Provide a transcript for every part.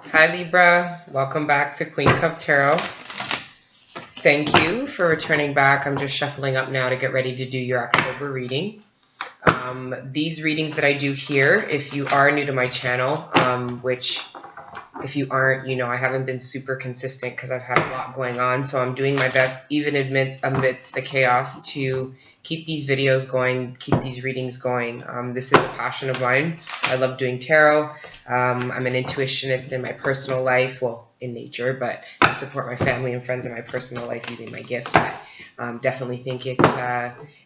Hi Libra, welcome back to Queen Cup Tarot. Thank you for returning back. I'm just shuffling up now to get ready to do your October reading. These readings that I do here, if you are new to my channel, which if you aren't, you know, I haven't been super consistent because I've had a lot going on. So I'm doing my best, even amidst the chaos, to keep these videos going, keep these readings going. This is a passion of mine. I love doing tarot. I'm an intuitionist in my personal life, well, in nature, but I support my family and friends in my personal life using my gifts. But definitely think it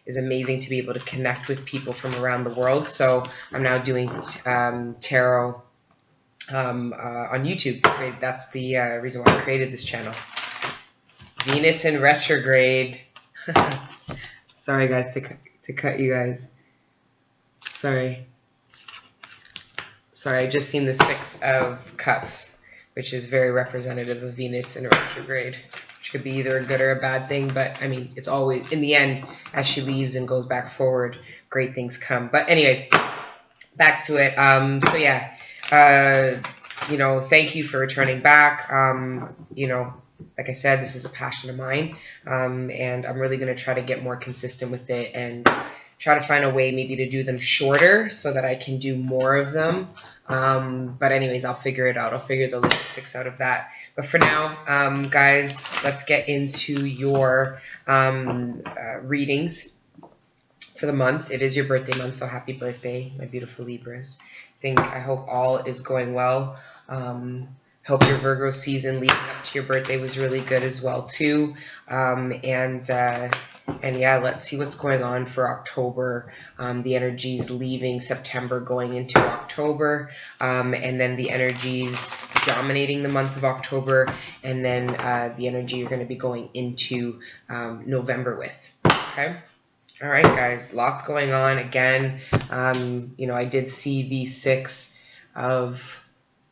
is amazing to be able to connect with people from around the world. So I'm now doing tarot on YouTube. That's the reason why I created this channel. Venus in retrograde. Sorry guys to cut you guys. Sorry, I just seen the Six of Cups, which is very representative of Venus in retrograde, which could be either a good or a bad thing, but I mean, it's always, in the end, as she leaves and goes back forward, great things come. But anyways, back to it. So yeah, you know, thank you for returning back. You know, like I said, this is a passion of mine, and I'm really going to try to get more consistent with it and try to find a way maybe to do them shorter so that I can do more of them. But anyways, I'll figure it out. I'll figure the logistics out of that. But for now, guys, let's get into your readings for the month. It is your birthday month, so happy birthday, my beautiful Libras. I hope all is going well. Hope your Virgo season leading up to your birthday was really good as well too. And yeah, let's see what's going on for October. The energies leaving September, going into October, and then the energies dominating the month of October, and then the energy you're going to be going into November with. Okay. All right, guys, lots going on. Again, you know, I did see the Six of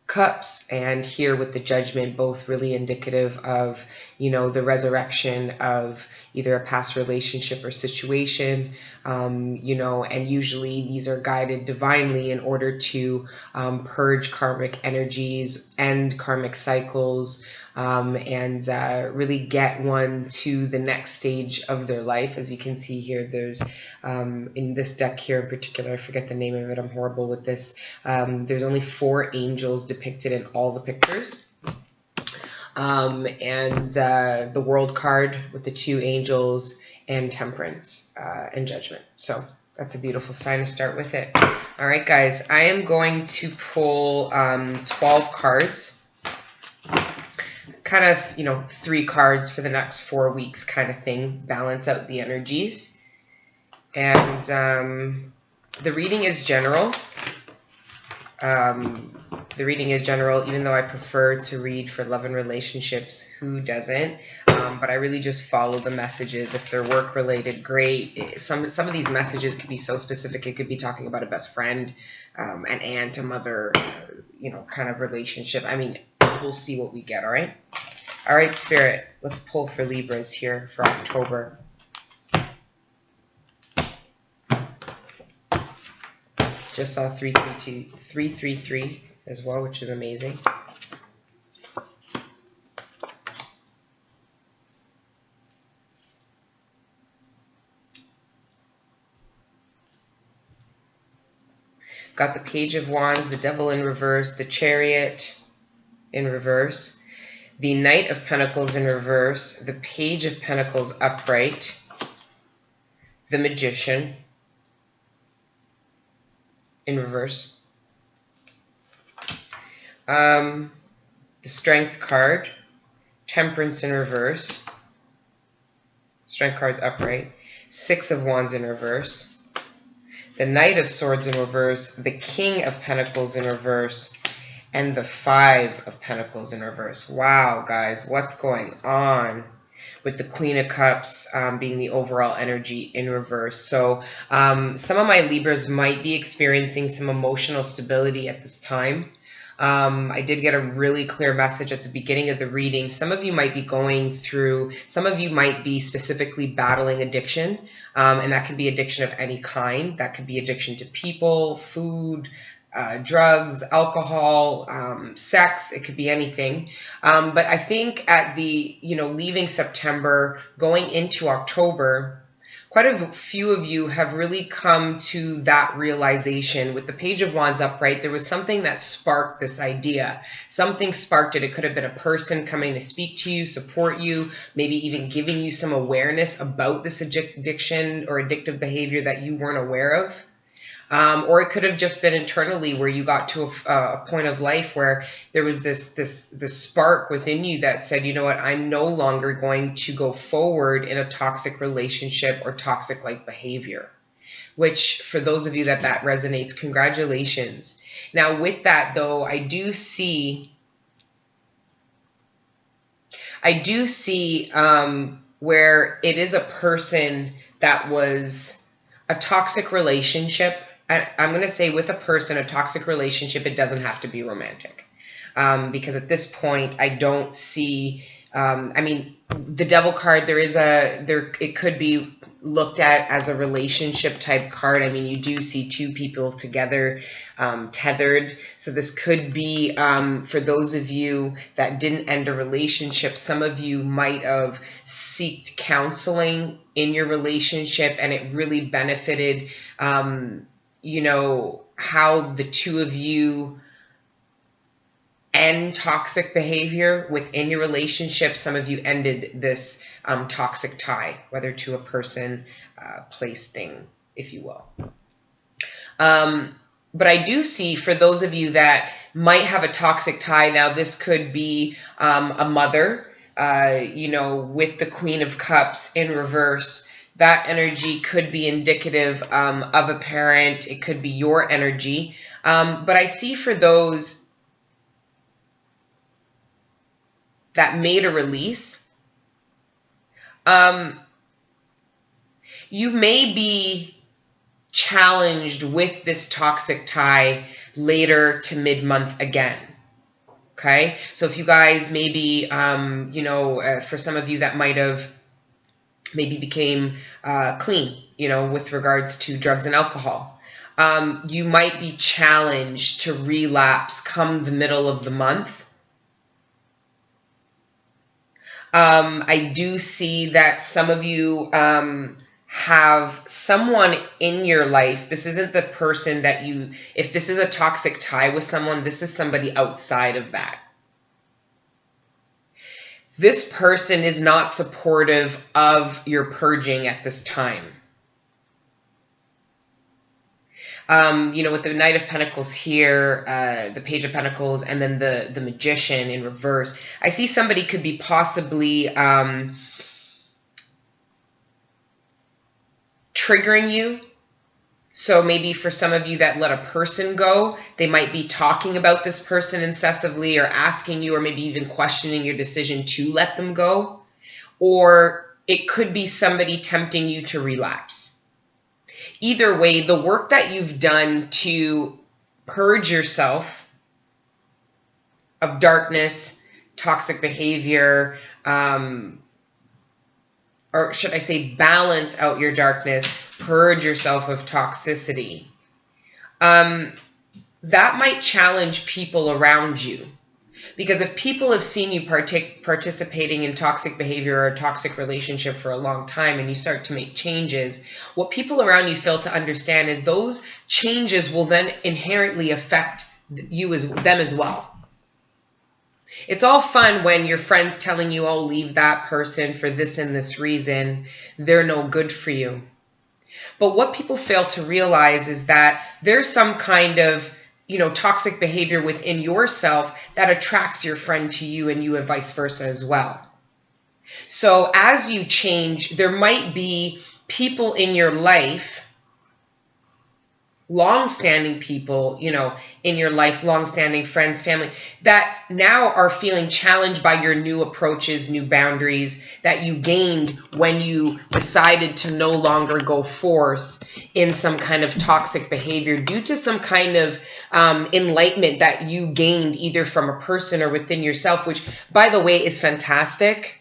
Cups and here with the Judgment, both really indicative of, you know, the resurrection of either a past relationship or situation, you know, and usually these are guided divinely in order to purge karmic energies, end karmic cycles, and really get one to the next stage of their life. As you can see here, there's in this deck here in particular, I forget the name of it, I'm horrible with this, there's only 4 angels depicted in all the pictures. And the World card with the 2 angels and Temperance and Judgment. So that's a beautiful sign to start with it. All right, guys, I am going to pull 12 cards. Kind of, you know, 3 cards for the next 4 weeks kind of thing. Balance out the energies. And the reading is general. The reading is general, even though I prefer to read for love and relationships. Who doesn't? But I really just follow the messages. If they're work related, great. Some of these messages could be so specific. It could be talking about a best friend, an aunt, a mother, you know, kind of relationship. I mean, we'll see what we get. All right. All right, Spirit. Let's pull for Libras here for October. Just saw 333 as well, which is amazing. Got the Page of Wands, the Devil in reverse, the Chariot in reverse, the Knight of Pentacles in reverse, the Page of Pentacles upright, the Magician in reverse, the Strength card, Temperance in reverse, Strength card's upright, 6 of Wands in reverse, the Knight of Swords in reverse, the King of Pentacles in reverse, and the 5 of Pentacles in reverse. Wow, guys, what's going on? With the Queen of Cups being the overall energy in reverse. So some of my Libras might be experiencing some emotional stability at this time. I did get a really clear message at the beginning of the reading. Some of you might be going through, some of you might be specifically battling addiction, and that could be addiction of any kind. That could be addiction to people, food, drugs, alcohol, sex. It could be anything. But I think at the, leaving September, going into October, quite a few of you have really come to that realization. With the Page of Wands upright, there was something that sparked this idea. Something sparked it. It could have been a person coming to speak to you, support you, maybe even giving you some awareness about this addiction or addictive behavior that you weren't aware of. Or it could have just been internally, where you got to a point of life where there was this spark within you that said, you know what, I'm no longer going to go forward in a toxic relationship or toxic-like behavior. Which, for those of you that resonates, congratulations. Now, with that, though, I do see where it is a person that was a toxic relationship. I'm going to say with a person, a toxic relationship, it doesn't have to be romantic. Because at this point, I don't see, the Devil card, it could be looked at as a relationship type card. I mean, you do see two people together, tethered. So this could be, for those of you that didn't end a relationship, some of you might have sought counseling in your relationship, and it really benefited, how the two of you end toxic behavior within your relationship. Some of you ended this toxic tie, whether to a person, place, thing, if you will. But I do see, for those of you that might have a toxic tie, now this could be a mother, with the Queen of Cups in reverse. That energy could be indicative of a parent. It could be your energy. But I see, for those that made a release, you may be challenged with this toxic tie later to mid-month again. Okay? So if you guys maybe, for some of you that might have maybe became clean, with regards to drugs and alcohol, you might be challenged to relapse come the middle of the month. I do see that some of you have someone in your life. This isn't the person that if this is a toxic tie with someone, this is somebody outside of that. This person is not supportive of your purging at this time. With the Knight of Pentacles here, the Page of Pentacles, and then the Magician in reverse, I see somebody could be possibly triggering you. So maybe for some of you that let a person go, they might be talking about this person incessantly, or asking you, or maybe even questioning your decision to let them go. Or it could be somebody tempting you to relapse. Either way, the work that you've done to purge yourself of darkness, toxic behavior, or should I say balance out your darkness, purge yourself of toxicity, that might challenge people around you. Because if people have seen you participating in toxic behavior or a toxic relationship for a long time, and you start to make changes, what people around you fail to understand is those changes will then inherently affect them as well. It's all fun when your friend's telling you, oh, leave that person for this and this reason. They're no good for you. But what people fail to realize is that there's some kind of toxic behavior within yourself that attracts your friend to you, and you and vice versa as well. So as you change, there might be people in your life, long-standing people, in your life, long-standing friends, family, that now are feeling challenged by your new approaches, new boundaries that you gained when you decided to no longer go forth in some kind of toxic behavior due to some kind of enlightenment that you gained either from a person or within yourself, which, by the way, is fantastic.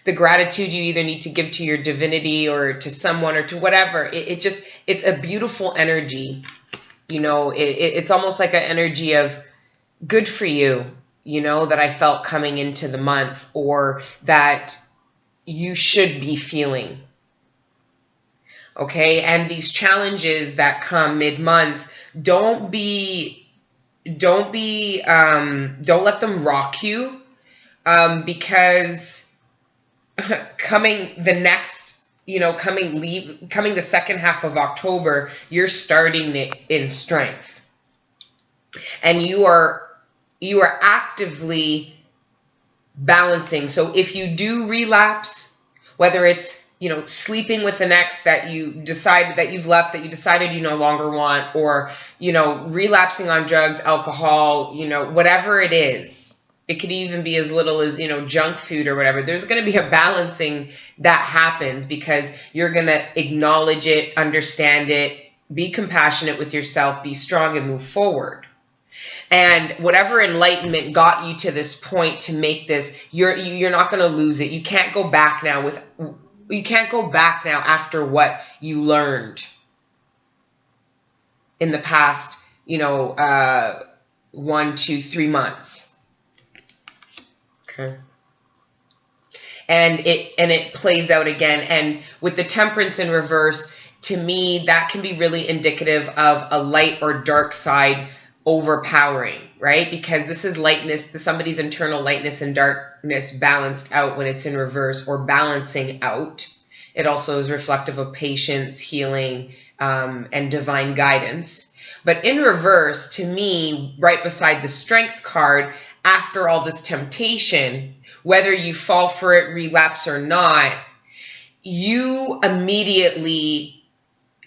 The gratitude you either need to give to your divinity or to someone or to whatever. It's a beautiful energy You know, it's almost like an energy of good for you, you know, that I felt coming into the month, or that you should be feeling. Okay, and these challenges that come mid-month, don't let them rock you, because coming the second half of October, you're starting it in strength, and you are actively balancing. So if you do relapse, whether it's, you know, sleeping with an ex that you decided that you've left, that you decided you no longer want, or, you know, relapsing on drugs, alcohol, you know, whatever it is. It could even be as little as, you know, junk food or whatever. There's going to be a balancing that happens, because you're going to acknowledge it, understand it, be compassionate with yourself, be strong, and move forward. And whatever enlightenment got you to this point to make this, you're not going to lose it. You can't go back now after what you learned in the past, you know, 1, 2, 3 months. Okay. And it plays out again. And with the Temperance in reverse, to me, that can be really indicative of a light or dark side overpowering, right? Because this is lightness, somebody's internal lightness and darkness balanced out when it's in reverse, or balancing out. It also is reflective of patience, healing, and divine guidance. But in reverse, to me, right beside the Strength card, after all this temptation, whether you fall for it, relapse or not, you immediately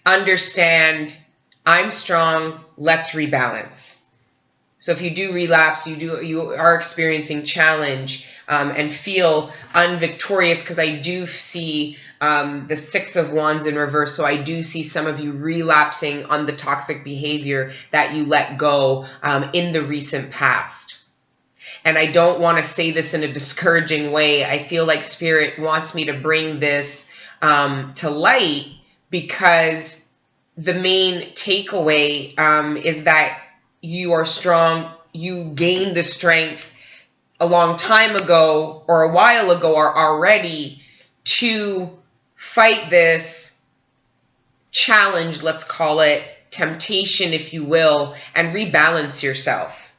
understand, I'm strong, let's rebalance. So if you do relapse, you are experiencing challenge, and feel unvictorious, because I do see the 6 of Wands in reverse. So I do see some of you relapsing on the toxic behavior that you let go in the recent past. And I don't want to say this in a discouraging way. I feel like Spirit wants me to bring this to light, because the main takeaway is that you are strong. You gained the strength a long time ago, or a while ago, or already, to fight this challenge, let's call it temptation, if you will, and rebalance yourself.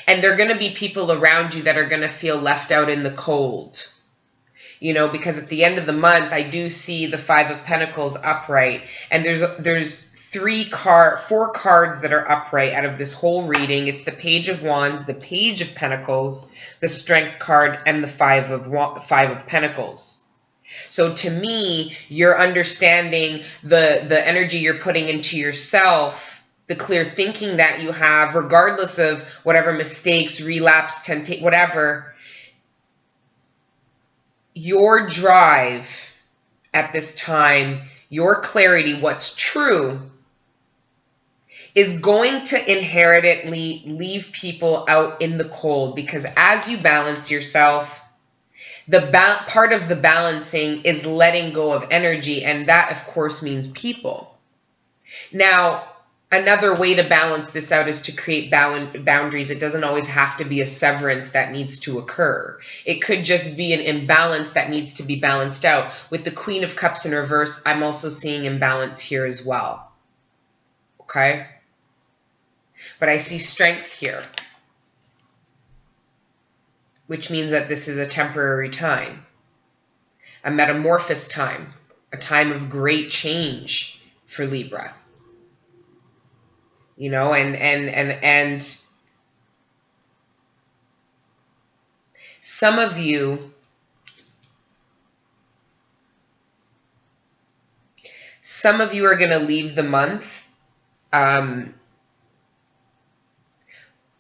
And there are going to be people around you that are going to feel left out in the cold. You know, because at the end of the month, I do see the 5 of Pentacles upright. And there's 4 cards that are upright out of this whole reading. It's the Page of Wands, the Page of Pentacles, the Strength card, and the 5 of Pentacles. So to me, you're understanding the energy you're putting into yourself, the clear thinking that you have, regardless of whatever mistakes, relapse, temptation, whatever. Your drive at this time, your clarity, what's true, is going to inherently leave people out in the cold, because as you balance yourself, part of the balancing is letting go of energy, and that, of course, means people. Now, another way to balance this out is to create boundaries. It doesn't always have to be a severance that needs to occur. It could just be an imbalance that needs to be balanced out. With the Queen of Cups in reverse, I'm also seeing imbalance here as well. Okay? But I see strength here, which means that this is a temporary time, a metamorphosis time, a time of great change for Libra. You know, and some of you, are going to leave the month.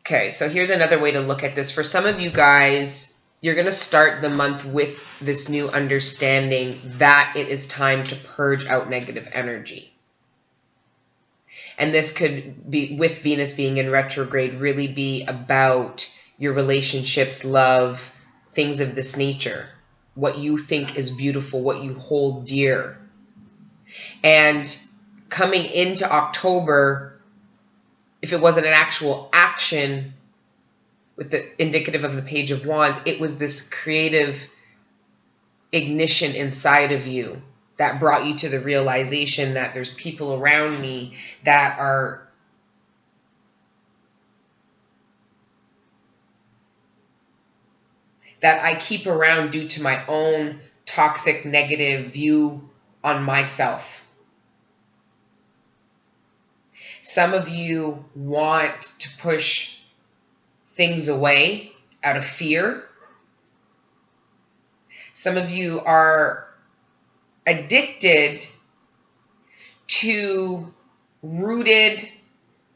Okay, so here's another way to look at this. For some of you guys, you're going to start the month with this new understanding that it is time to purge out negative energy. And this could be, with Venus being in retrograde, really be about your relationships, love, things of this nature, what you think is beautiful, what you hold dear. And coming into October, if it wasn't an actual action with the indicative of the Page of Wands, it was this creative ignition inside of you that brought you to the realization that there's people around me that I keep around due to my own toxic, negative view on myself. Some of you want to push things away out of fear. Some of you are addicted to rooted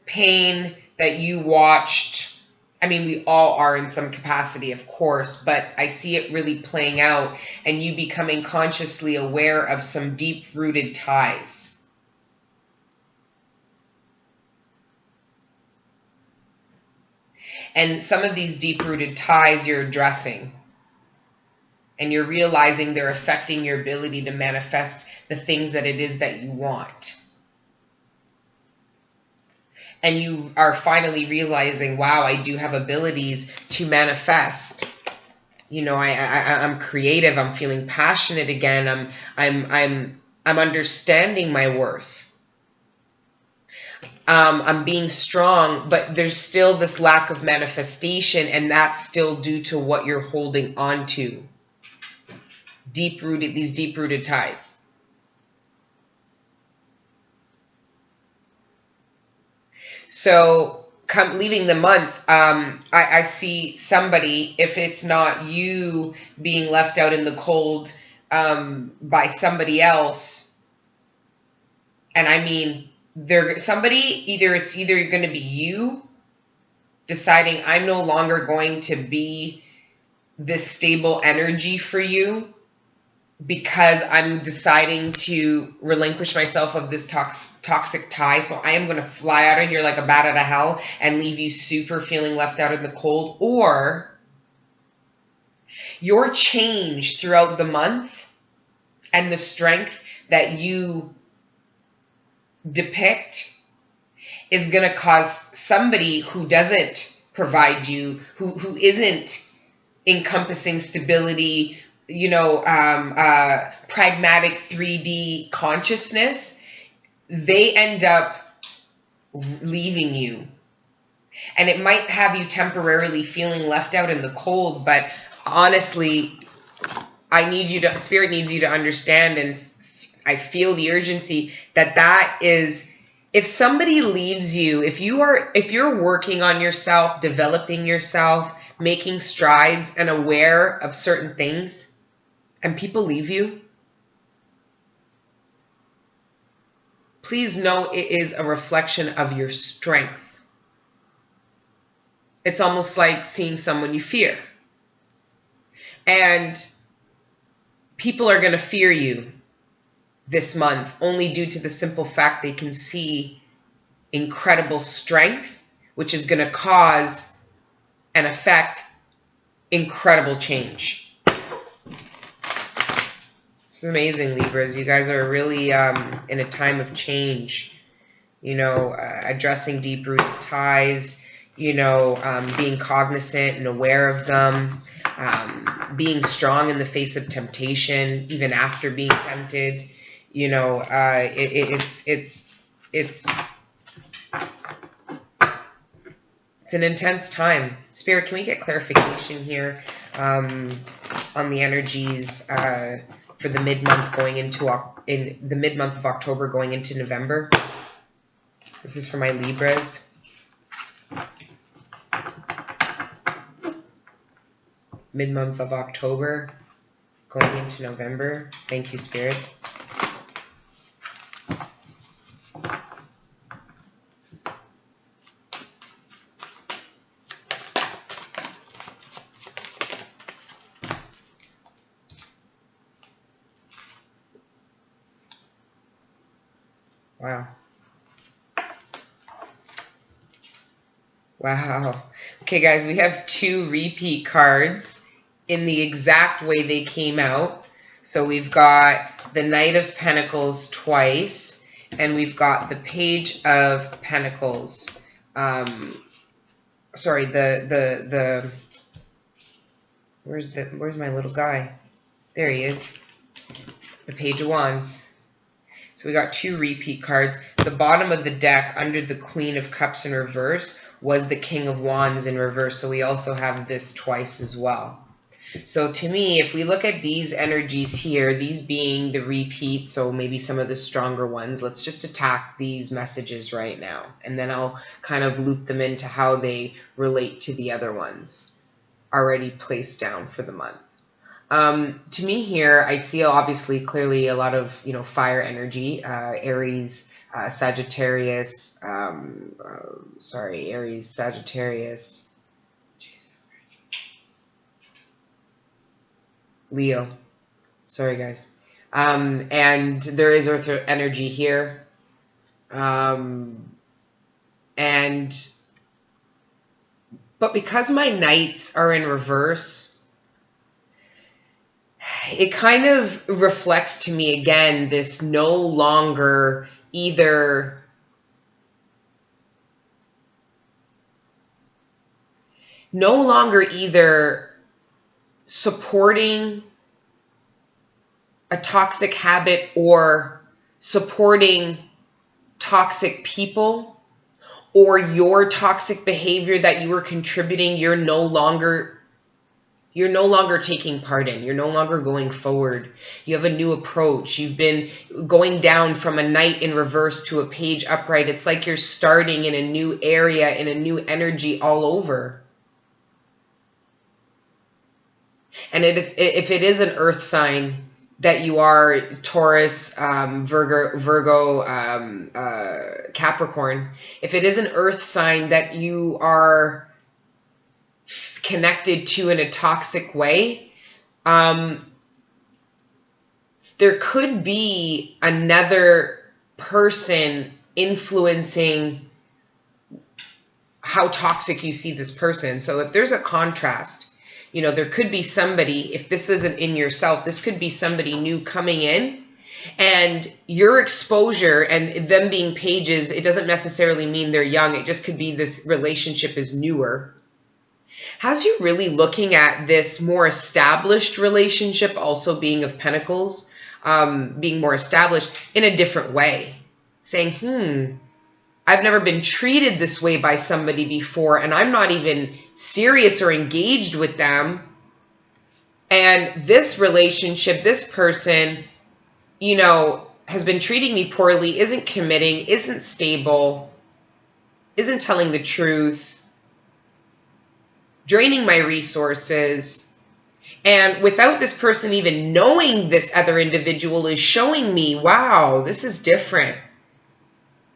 pain that you watched. I mean, we all are in some capacity, of course, but I see it really playing out and you becoming consciously aware of some deep-rooted ties. And some of these deep-rooted ties you're addressing. And you're realizing they're affecting your ability to manifest the things that it is that you want. And you are finally realizing, wow, I do have abilities to manifest. You know, I'm creative. I'm feeling passionate again. I'm understanding my worth. I'm being strong, but there's still this lack of manifestation, and that's still due to what you're holding on to. These deep-rooted ties. So, leaving the month, I see somebody, if it's not you being left out in the cold by somebody else, and I mean, it's either going to be you deciding I'm no longer going to be this stable energy for you because I'm deciding to relinquish myself of this toxic tie. So I am going to fly out of here like a bat out of hell and leave you super feeling left out in the cold. Or your change throughout the month and the strength that you depict is going to cause somebody who doesn't provide you, who isn't encompassing stability, you know, pragmatic 3D consciousness, they end up leaving you. And it might have you temporarily feeling left out in the cold, but honestly, Spirit needs you to understand, and I feel the urgency that is, if somebody leaves you, if you're working on yourself, developing yourself, making strides and aware of certain things, and people leave you, please know it is a reflection of your strength. It's almost like seeing someone you fear. And people are going to fear you this month only due to the simple fact they can see incredible strength, which is going to cause and affect incredible change. It's amazing, Libras. You guys are really in a time of change, you know, addressing deep-rooted ties, you know, being cognizant and aware of them, being strong in the face of temptation, even after being tempted. You know, it's an intense time. Spirit, can we get clarification here on the energies for the mid-month going into the mid-month of October going into November? This is for my Libras. Mid-month of October going into November. Thank you, Spirit. Wow. Wow. Okay, guys, we have 2 repeat cards in the exact way they came out. So we've got the Knight of Pentacles twice, and we've got the Page of Pentacles. Sorry, where's my little guy? There he is. The Page of Wands. So we got 2 repeat cards. The bottom of the deck under the Queen of Cups in reverse was the King of Wands in reverse. So we also have this twice as well. So to me, if we look at these energies here, these being the repeat, so maybe some of the stronger ones, let's just attack these messages right now. And then I'll kind of loop them into how they relate to the other ones already placed down for the month. To me here, I see obviously clearly a lot of, fire energy, Aries, Sagittarius, Aries, Sagittarius, Leo. Sorry, guys. And there is earth energy here. But because my knights are in reverse, it kind of reflects to me again this no longer either supporting a toxic habit or supporting toxic people or your toxic behavior that you were contributing, you're no longer taking part in. You're no longer going forward. You have a new approach. You've been going down from a knight in reverse to a page upright. It's like you're starting in a new area, in a new energy all over. And if it is an earth sign that you are, Taurus, Virgo, Capricorn, if it is an earth sign that you are connected to in a toxic way, there could be another person influencing how toxic you see this person. So if there's a contrast, there could be somebody, if this isn't in yourself, this could be somebody new coming in, and your exposure and them being pages, it doesn't necessarily mean they're young. It just could be this relationship is newer. Has you really looking at this more established relationship also being of Pentacles, being more established in a different way, saying, I've never been treated this way by somebody before, and I'm not even serious or engaged with them. And this relationship, this person, has been treating me poorly, isn't committing, isn't stable, isn't telling the truth, draining my resources. And without this person even knowing this other individual is showing me, wow, this is different.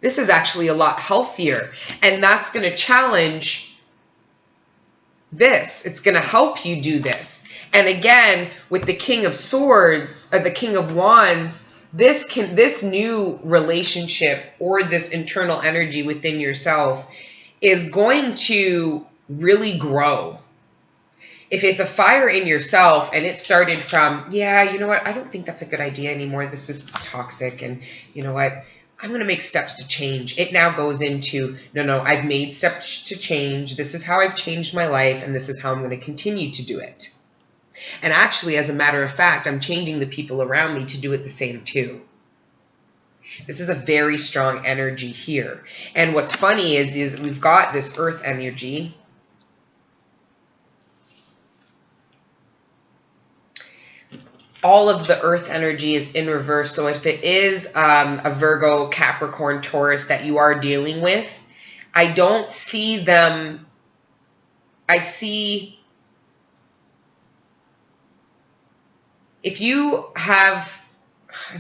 This is actually a lot healthier. And that's going to challenge this. It's going to help you do this. And again, with the King of Swords, the King of Wands, this new relationship or this internal energy within yourself is going to really grow. If it's a fire in yourself and it started from, yeah, you know what, I don't think that's a good idea anymore. This is toxic. And you know what, I'm going to make steps to change. It now goes into, no, I've made steps to change. This is how I've changed my life, and this is how I'm going to continue to do it. And actually, as a matter of fact, I'm changing the people around me to do it the same too. This is a very strong energy here. And what's funny is we've got this earth energy. All of the earth energy is in reverse. So if it is a Virgo, Capricorn, Taurus that you are dealing with, I don't see them. I see, if you have,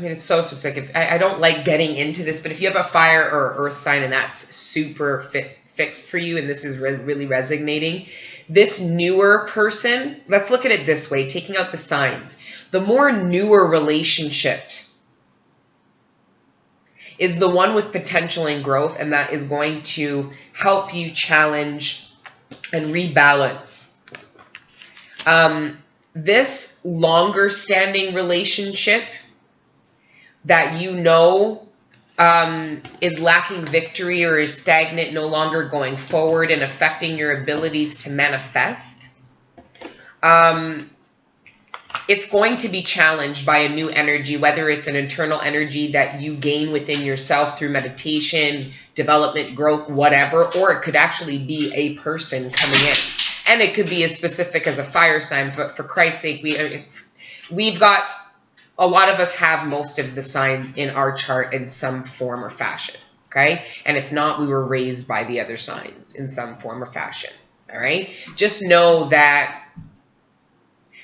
it's so specific. I don't like getting into this, but if you have a fire or earth sign and that's super fixed for you and this is really resonating, this newer person, let's look at it this way, taking out the signs. The more newer relationship is the one with potential and growth, and that is going to help you challenge and rebalance. This longer standing relationship that is lacking victory or is stagnant, no longer going forward and affecting your abilities to manifest, it's going to be challenged by a new energy, whether it's an internal energy that you gain within yourself through meditation, development, growth, whatever, or it could actually be a person coming in. And it could be as specific as a fire sign, but for Christ's sake, we've got, a lot of us have most of the signs in our chart in some form or fashion, okay? And if not, we were raised by the other signs in some form or fashion, all right? Just know that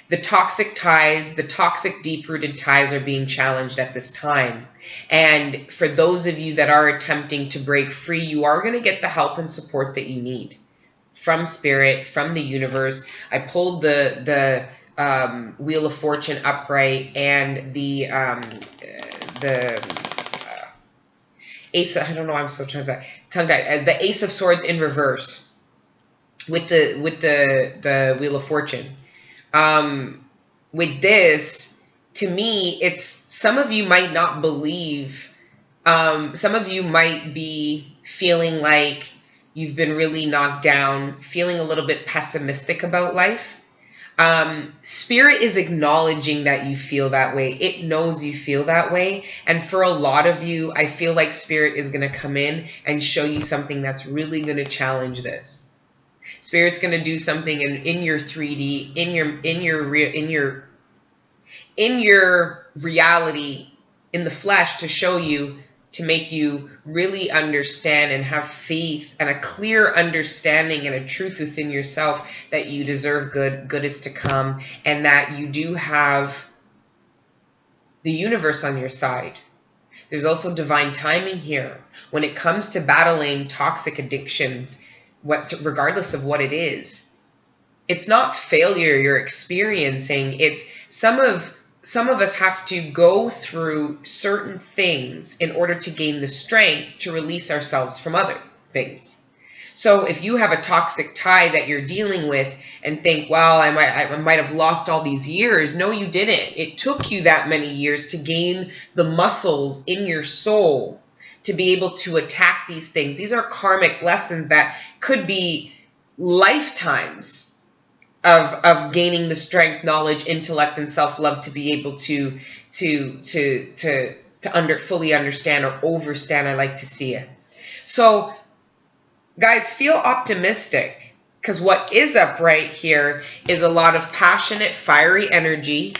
the toxic ties, the toxic deep-rooted ties are being challenged at this time. And for those of you that are attempting to break free, you are going to get the help and support that you need from Spirit, from the universe. I pulled the Wheel of Fortune upright and the Ace of, I don't know why I'm so tongue-tied. The Ace of Swords in reverse with the Wheel of Fortune. With this, to me, it's, some of you might not believe, some of you might be feeling like you've been really knocked down, feeling a little bit pessimistic about life. Spirit is acknowledging that you feel that way. It knows you feel that way. And for a lot of you, I feel like Spirit is going to come in and show you something that's really going to challenge this. Spirit's going to do something in your 3D, in your reality, in the flesh, to show you, to make you really understand and have faith and a clear understanding and a truth within yourself that you deserve good, good is to come, and that you do have the universe on your side. There's also divine timing here. When it comes to battling toxic addictions, regardless of what it is, it's not failure you're experiencing. It's some of us have to go through certain things in order to gain the strength to release ourselves from other things. So if you have a toxic tie that you're dealing with and think, well, I might have lost all these years. No, you didn't. It took you that many years to gain the muscles in your soul to be able to attack these things. These are karmic lessons that could be lifetimes of gaining the strength, knowledge, intellect, and self-love to be able to fully understand or overstand. I like to see it. So guys, feel optimistic, because what is upright here is a lot of passionate, fiery energy,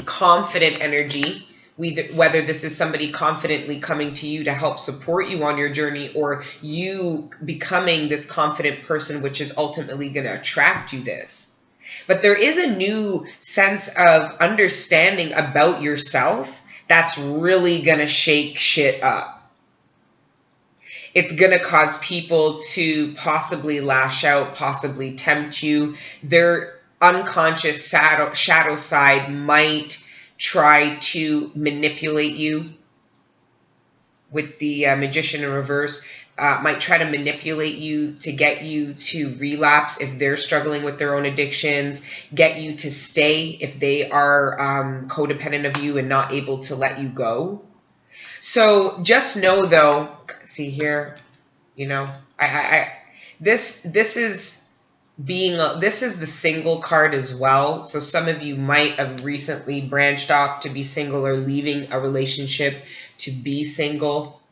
confident energy. Whether this is somebody confidently coming to you to help support you on your journey, or you becoming this confident person, which is ultimately going to attract you this. But there is a new sense of understanding about yourself that's really going to shake shit up. It's going to cause people to possibly lash out, possibly tempt you. Their unconscious shadow side might try to manipulate you. With the Magician in reverse, might try to manipulate you to get you to relapse if they're struggling with their own addictions, get you to stay if they are codependent of you and not able to let you go. So just know, though, see here, you know, this is the single card as well. So some of you might have recently branched off to be single, or leaving a relationship to be single.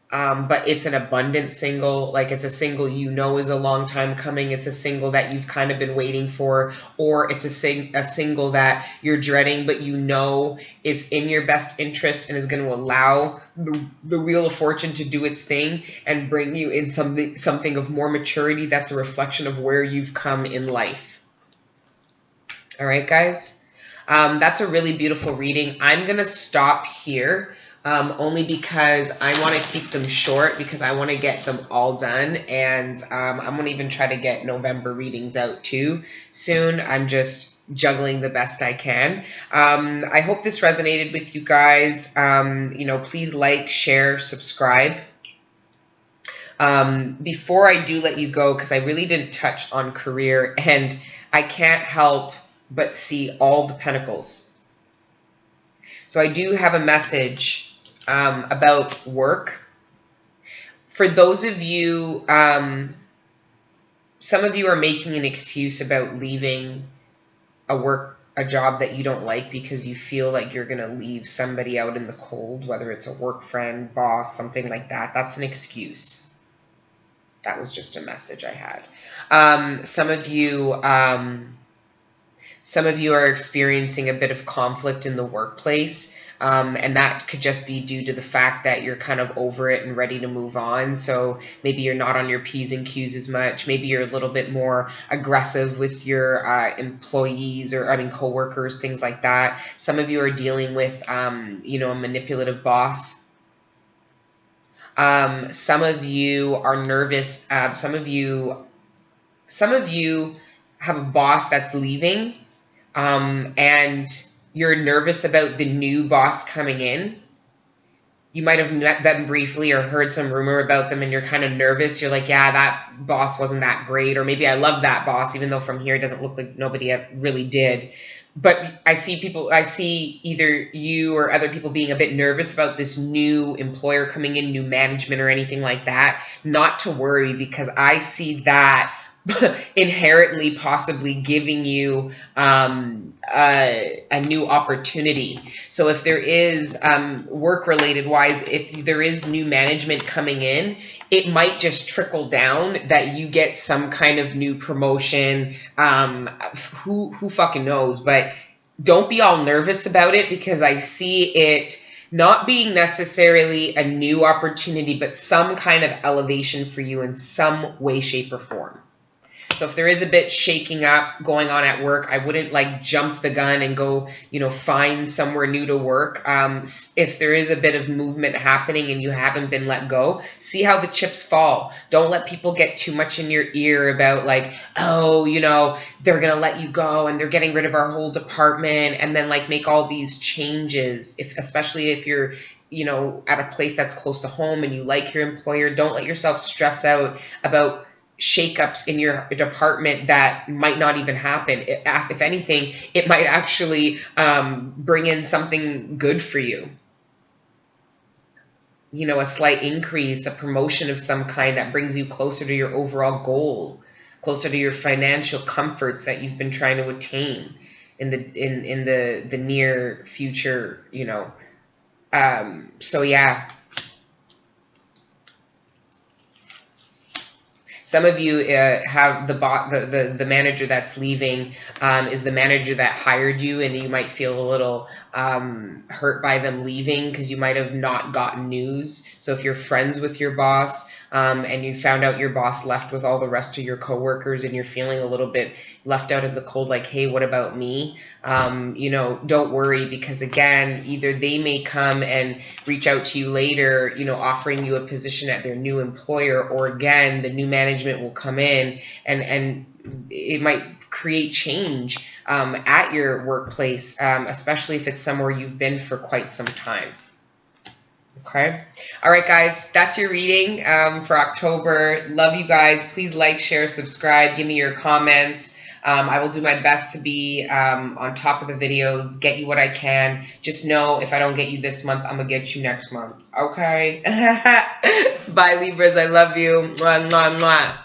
But it's an abundant single, like it's a single you know is a long time coming. It's a single that you've kind of been waiting for, or it's a single that you're dreading, but you know is in your best interest and is going to allow the Wheel of Fortune to do its thing and bring you in something of more maturity that's a reflection of where you've come in life. All right, guys, that's a really beautiful reading. I'm going to stop here. Only because I want to keep them short, because I want to get them all done. And I'm going to even try to get November readings out too soon. I'm just juggling the best I can. I hope this resonated with you guys. You know, please like, share, subscribe. Before I do let you go, because I really didn't touch on career, and I can't help but see all the pentacles. So I do have a message about work. For those of you, some of you are making an excuse about leaving a job that you don't like because you feel like you're going to leave somebody out in the cold, whether it's a work friend, boss, something like that. That's an excuse. That was just a message I had. Some of you are experiencing a bit of conflict in the workplace. And that could just be due to the fact that you're kind of over it and ready to move on. So maybe you're not on your P's and Q's as much. Maybe you're a little bit more aggressive with your employees or, coworkers, things like that. Some of you are dealing with, a manipulative boss. Some of you are nervous. Some of you have a boss that's leaving, and you're nervous about the new boss coming in. You might have met them briefly or heard some rumor about them and you're kind of nervous. You're like, yeah, that boss wasn't that great. Or maybe I love that boss, even though from here it doesn't look like nobody really did. But I see either you or other people being a bit nervous about this new employer coming in, new management or anything like that. Not to worry, because I see that inherently possibly giving you a new opportunity. So if there is work-related wise, if there is new management coming in, it might just trickle down that you get some kind of new promotion. Who fucking knows? But don't be all nervous about it, because I see it not being necessarily a new opportunity, but some kind of elevation for you in some way, shape, or form. So if there is a bit shaking up going on at work, I wouldn't like jump the gun and go, find somewhere new to work. If there is a bit of movement happening and you haven't been let go, see how the chips fall. Don't let people get too much in your ear about like, oh, they're going to let you go and they're getting rid of our whole department, and then like make all these changes. Especially if you're at a place that's close to home and you like your employer, don't let yourself stress out about shakeups in your department that might not even happen. If anything, it might actually bring in something good for you. A slight increase, a promotion of some kind that brings you closer to your overall goal, closer to your financial comforts that you've been trying to attain in the near future. So yeah. Some of you have the manager that's leaving is the manager that hired you, and you might feel a little hurt by them leaving because you might have not gotten news. So if you're friends with your boss and you found out your boss left with all the rest of your coworkers and you're feeling a little bit left out in the cold, like, hey, what about me? Don't worry, because again, either they may come and reach out to you later, offering you a position at their new employer, or again, the new management will come in and it might create change at your workplace, especially if it's somewhere you've been for quite some time. Okay. All right, guys, that's your reading for October. Love you guys. Please like, share, subscribe. Give me your comments. I will do my best to be on top of the videos, get you what I can. Just know if I don't get you this month, I'm going to get you next month. Okay? Bye, Libras. I love you. Mwah, mwah, mwah.